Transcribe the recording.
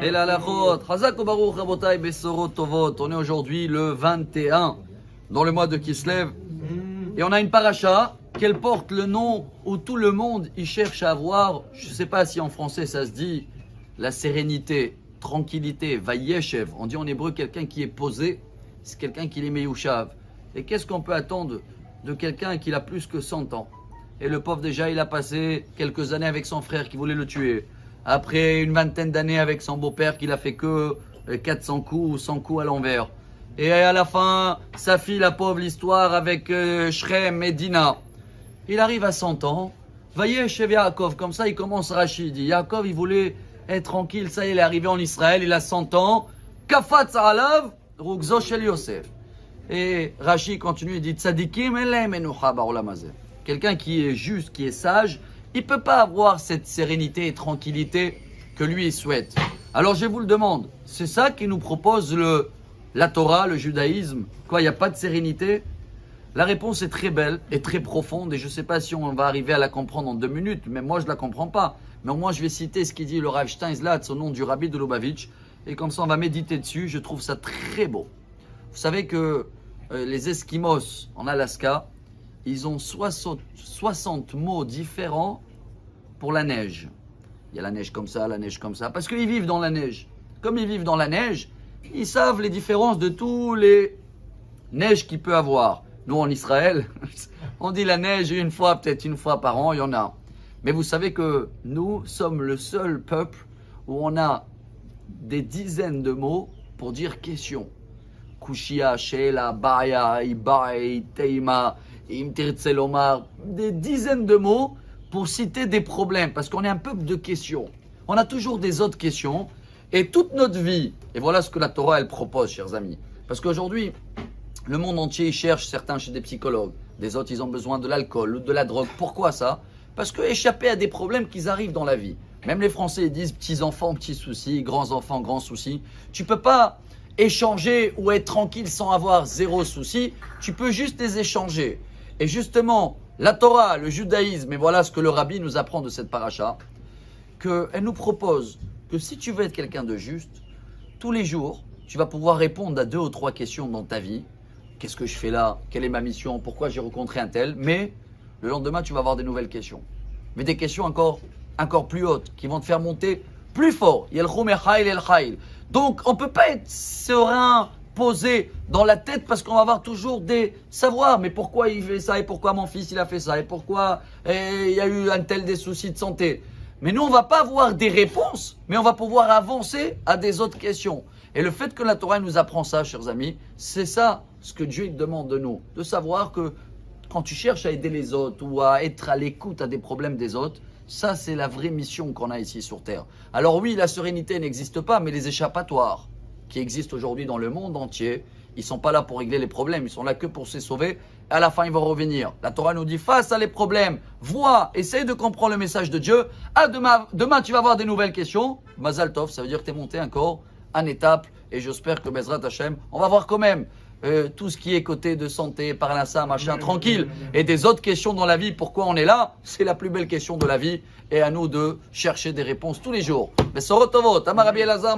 Et la halachot. Chazak ubaruch rabotai besorot tovot. On est aujourd'hui le 21 dans le mois de Kislev. Et on a une paracha qu'elle porte le nom où tout le monde y cherche à avoir, je ne sais pas si en français ça se dit, la sérénité, tranquillité, vayeshev. On dit en hébreu quelqu'un qui est posé, c'est quelqu'un qui est meyushav. Et qu'est-ce qu'on peut attendre de quelqu'un qui a plus que 100 ans? Et le pauvre déjà, il a passé quelques années avec son frère qui voulait le tuer. Après une vingtaine d'années avec son beau-père qui l'a fait que 400 coups ou 100 coups à l'envers. Et à la fin, sa fille, la pauvre, l'histoire avec Shrem et Dina. Il arrive à 100 ans, voyez chez Yaakov, comme ça il commence Rachid. Il dit, Yaakov, il voulait être tranquille, ça il est arrivé en Israël, il a 100 ans. Kafatz alav, rugzo shel Yosef. Et Rachid continue, il dit, tzadikim elem enucha ba'olam hazeh. Quelqu'un qui est juste, qui est sage, il ne peut pas avoir cette sérénité et tranquillité que lui il souhaite. Alors je vous le demande, c'est ça qui nous propose la Torah, le judaïsme? Quoi, il n'y a pas de sérénité? La réponse est très belle et très profonde et je ne sais pas si on va arriver à la comprendre en 2 minutes, mais moi je ne la comprends pas. Mais au moins je vais citer ce qu'il dit le Rav Steinzlatz au nom du Rabbi de Lubavitch et comme ça on va méditer dessus, je trouve ça très beau. Vous savez que les Esquimaux en Alaska, ils ont 60 mots différents pour la neige. Il y a la neige comme ça, parce qu'ils vivent dans la neige. Comme ils vivent dans la neige, ils savent les différences de tous les neiges qu'il peut avoir. Nous, en Israël, on dit la neige peut-être une fois par an, il y en a. Mais vous savez que nous sommes le seul peuple où on a des dizaines de mots pour dire question. Kushia, Sheila, Baya, Ibai, Teima, Imtirtselomar. Des dizaines de mots pour citer des problèmes, parce qu'on est un peuple de questions. On a toujours des autres questions. Et toute notre vie, et voilà ce que la Torah, elle propose, chers amis. Parce qu'aujourd'hui, le monde entier cherche, certains chez des psychologues, des autres ils ont besoin de l'alcool ou de la drogue. Pourquoi ça? Parce que échapper à des problèmes qui arrivent dans la vie. Même les Français ils disent petits enfants, petits soucis, grands enfants, grands soucis. Tu peux pas échanger ou être tranquille sans avoir zéro souci. Tu peux juste les échanger. Et justement, la Torah, le judaïsme, et voilà ce que le Rabbi nous apprend de cette paracha, qu'elle nous propose que si tu veux être quelqu'un de juste, tous les jours, tu vas pouvoir répondre à 2 ou 3 questions dans ta vie. Qu'est-ce que je fais là? Quelle est ma mission? Pourquoi j'ai rencontré un tel? Mais le lendemain, tu vas avoir des nouvelles questions. Mais des questions encore plus hautes, qui vont te faire monter plus fort. Donc, on ne peut pas être serein, posé dans la tête, parce qu'on va avoir toujours des savoirs. Mais pourquoi il fait ça? Et pourquoi mon fils il a fait ça? Et pourquoi il y a eu un tel des soucis de santé? Mais nous, on ne va pas avoir des réponses, mais on va pouvoir avancer à des autres questions. Et le fait que la Torah nous apprend ça, chers amis, c'est ça ce que Dieu demande de nous. De savoir que quand tu cherches à aider les autres ou à être à l'écoute à des problèmes des autres, ça c'est la vraie mission qu'on a ici sur Terre. Alors oui, la sérénité n'existe pas, mais les échappatoires qui existent aujourd'hui dans le monde entier, ils ne sont pas là pour régler les problèmes, ils sont là que pour se sauver. À la fin, ils vont revenir. La Torah nous dit, face à les problèmes, vois, essaye de comprendre le message de Dieu. Ah, demain, tu vas avoir des nouvelles questions. Mazal Tov, ça veut dire que tu es monté encore en étape. Et j'espère que Bezrat Hashem, on va voir quand même tout ce qui est côté de santé, parnassa, machin, tranquille. Et des autres questions dans la vie, pourquoi on est là? C'est la plus belle question de la vie. Et à nous de chercher des réponses tous les jours. Mais Sorotovot, Amar Rabbi Elazar,